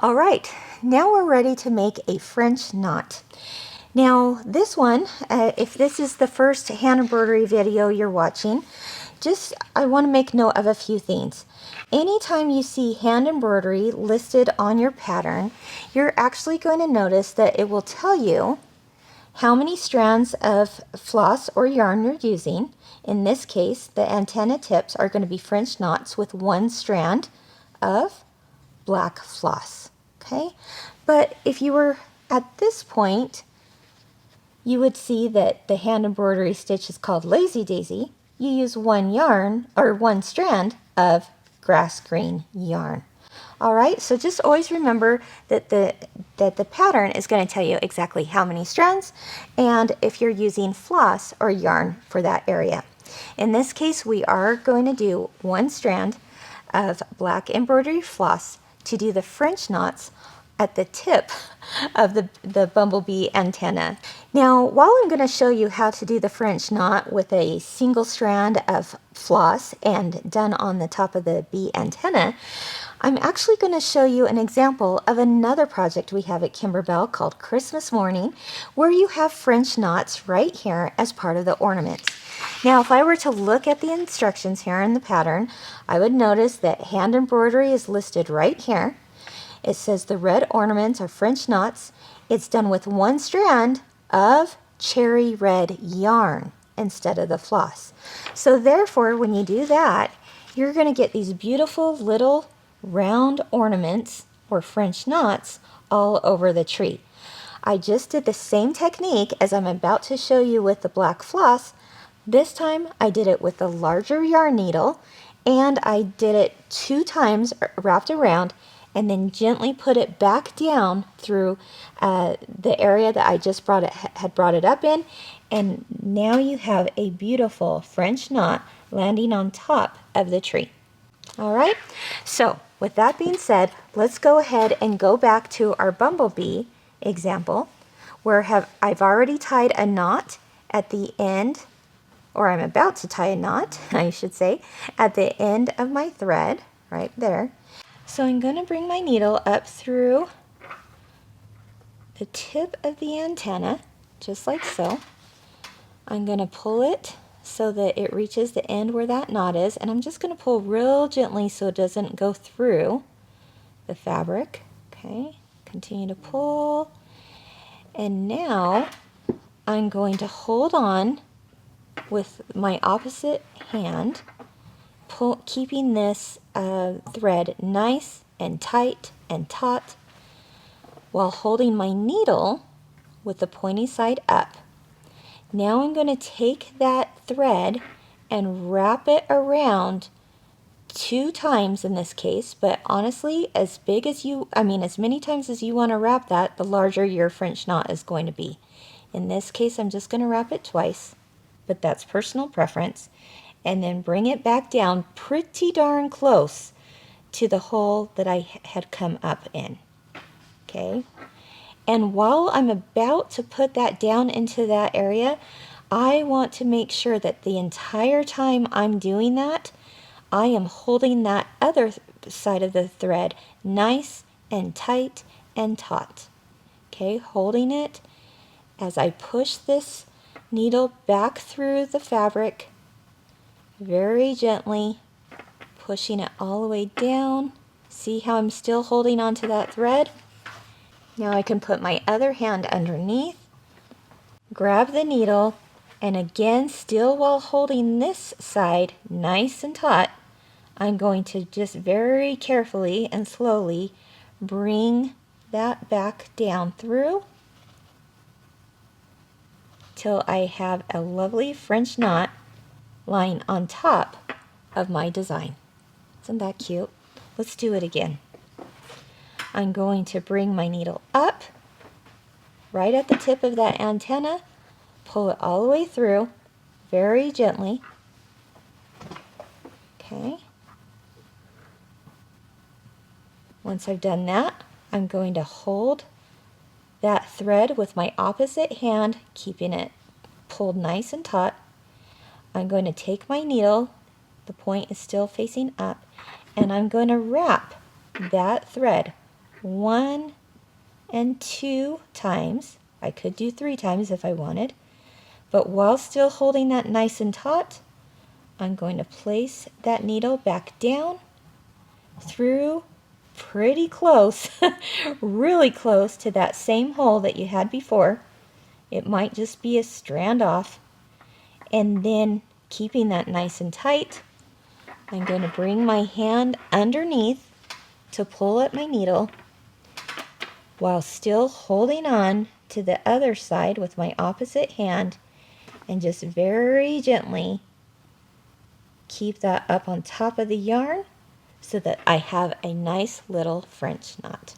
All right, now we're ready to make a French knot. Now this one, if this is the first hand embroidery video you're watching, I want to make note of a few things. Anytime you see hand embroidery listed on your pattern, you're actually going to notice that it will tell you how many strands of floss or yarn you're using. In this case, the antenna tips are going to be French knots with one strand of black floss. Okay, but if you were at this point, you would see that the hand embroidery stitch is called Lazy Daisy. You use one yarn or one strand of grass green yarn. All right, so just always remember that the pattern is going to tell you exactly how many strands and if you're using floss or yarn for that area. In this case, we are going to do one strand of black embroidery floss to do the French knots at the tip of the bumblebee antenna. Now, while I'm going to show you how to do the French knot with a single strand of floss and done on the top of the bee antenna, I'm actually going to show you an example of another project we have at Kimberbell called Christmas Morning, where you have French knots right here as part of the ornaments. Now, if I were to look at the instructions here in the pattern, I would notice that hand embroidery is listed right here. It says the red ornaments are French knots. It's done with one strand of cherry red yarn instead of the floss. So therefore, when you do that, you're going to get these beautiful little round ornaments or French knots all over the tree. I just did the same technique as I'm about to show you with the black floss. This time I did it with the larger yarn needle, and I did it 2 times wrapped around and then gently put it back down through the area that I just had brought it up in, and now you have a beautiful French knot landing on top of the tree. All right, so with that being said, let's go ahead and go back to our bumblebee example where I've already tied a knot at the end, or I'm about to tie a knot, I should say, at the end of my thread right there. So I'm going to bring my needle up through the tip of the antenna, just like so. I'm going to pull it so that it reaches the end where that knot is, and I'm just going to pull real gently so it doesn't go through the fabric. Okay, continue to pull, and now I'm going to hold on with my opposite hand, keeping this thread nice and tight and taut while holding my needle with the pointy side up. Now I'm going to take that thread and wrap it around 2 times in this case, but honestly, as many times as you want to wrap that, the larger your French knot is going to be. In this case, I'm just going to wrap it twice, but that's personal preference, and then bring it back down pretty darn close to the hole that I had come up in. Okay, and while I'm about to put that down into that area, I want to make sure that the entire time I'm doing that, I am holding that other side of the thread nice and tight and taut. Okay, holding it as I push this needle back through the fabric very gently, pushing it all the way down. See how I'm still holding onto that thread? Now I can put my other hand underneath, grab the needle, and again, still while holding this side nice and taut, I'm going to just very carefully and slowly bring that back down through till I have a lovely French knot lying on top of my design. Isn't that cute? Let's do it again. I'm going to bring my needle up right at the tip of that antenna, pull it all the way through very gently. Okay. Once I've done that, I'm going to hold that thread with my opposite hand, keeping it pulled nice and taut. I'm going to take my needle, the point is still facing up, and I'm going to wrap that thread 1 and 2 times. I could do 3 times if I wanted, but while still holding that nice and taut, I'm going to place that needle back down through pretty close, really close to that same hole that you had before. It might just be a strand off. And then keeping that nice and tight, I'm going to bring my hand underneath to pull at my needle while still holding on to the other side with my opposite hand, and just very gently keep that up on top of the yarn so that I have a nice little French knot.